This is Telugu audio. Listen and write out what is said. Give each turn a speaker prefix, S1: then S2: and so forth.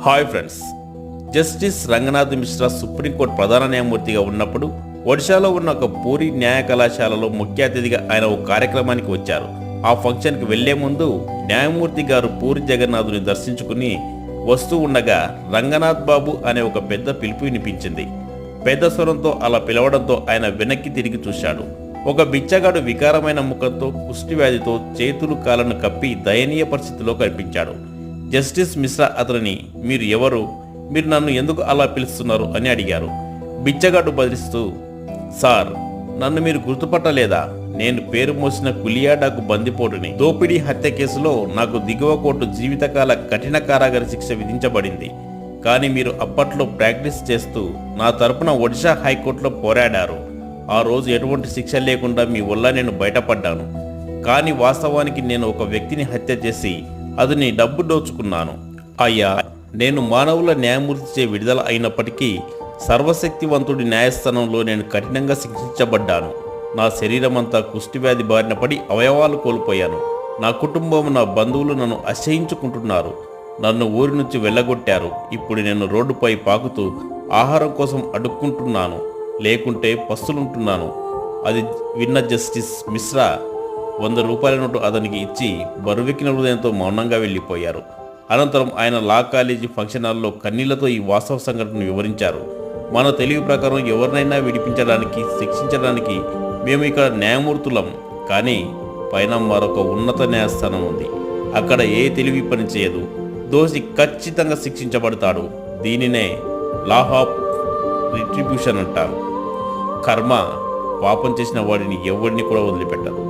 S1: Hi friends, justice Ranganath Mishra supreme court ప్రధాన న్యాయమూర్తిగా ఉన్నప్పుడు ఒడిశాలో ఉన్న ఒక పూరి న్యాయ కళాశాలలో ముఖ్య అతిథిగా ఆయన ఒక కార్యక్రమానికి వచ్చారు. ఆ ఫంక్షన్కి వెళ్లే ముందు న్యాయమూర్తి గారు పూరి జగన్నాథుని దర్శించుకుని వస్తూ ఉండగా రంగనాథ్ బాబు అనే ఒక పెద్ద పిలుపు వినిపించింది. పెద్ద స్వరంతో అలా పిలవడంతో ఆయన వెనక్కి తిరిగి చూశాడు. ఒక బిచ్చగాడు వికారమైన ముఖంతో కుష్టి వ్యాధితో చేతులు కాళ్ళను కప్పి దయనీయ పరిస్థితిలో కనిపించాడు. జస్టిస్ మిశ్రా అతనిని మీరు ఎవరు, మీరు నన్ను ఎందుకు అలా పిలుస్తున్నారు అని అడిగారు. బిచ్చగాడు బదిలిస్తూ, సార్, నన్ను మీరు గుర్తుపట్టలేదా? నేను పేరు మోసిన కులియాడాకు బందిపోటుని. దోపిడీ హత్య కేసులో నాకు దిగువ కోర్టు జీవితకాల కఠిన కారాగార శిక్ష విధించబడింది. కానీ మీరు అప్పట్లో ప్రాక్టీస్ చేస్తూ నా తరపున ఒడిశా హైకోర్టులో పోరాడారు. ఆ రోజు ఎటువంటి శిక్ష లేకుండా మీ వల్ల నేను బయటపడ్డాను. కానీ వాస్తవానికి నేను ఒక వ్యక్తిని హత్య చేసి అతని డబ్బు దోచుకున్నాను. అయ్యా, నేను మానవుల న్యాయమూర్తిచే విడుదల అయినప్పటికీ సర్వశక్తివంతుడి న్యాయస్థానంలో నేను కఠినంగా శిక్షించబడ్డాను. నా శరీరమంతా కుష్టివ్యాధి బారిన పడి అవయవాలు కోల్పోయాను. నా కుటుంబం, నా బంధువులు నన్ను అసహ్యించుకుంటున్నారు. నన్ను ఊరి నుంచి వెళ్ళగొట్టారు. ఇప్పుడు నేను రోడ్డుపై పాకుతూ ఆహారం కోసం అడుక్కుంటున్నాను, లేకుంటే పస్తులుంటున్నాను. అది విన్న జస్టిస్ మిశ్రా 100 రూపాయల నోటు అతనికి ఇచ్చి బరువెక్కిన హృదయంతో మౌనంగా వెళ్ళిపోయారు. అనంతరం ఆయన లా కాలేజీ ఫంక్షన్ హాల్లో కన్నీళ్లతో ఈ వాస్తవ సంఘటనను వివరించారు. మన తెలివి ప్రకారం ఎవరినైనా విడిపించడానికి, శిక్షించడానికి మేము ఇక్కడ న్యాయమూర్తులం. కానీ పైన మరొక ఉన్నత న్యాయస్థానం ఉంది. అక్కడ ఏ తెలివి పని చేయదు. దోషి ఖచ్చితంగా శిక్షించబడతాడు. దీనినే లా ఆఫ్ రిట్రిబ్యూషన్ అంటారు. కర్మ పాపం చేసిన వాడిని ఎవరిని కూడా వదిలిపెట్టదు.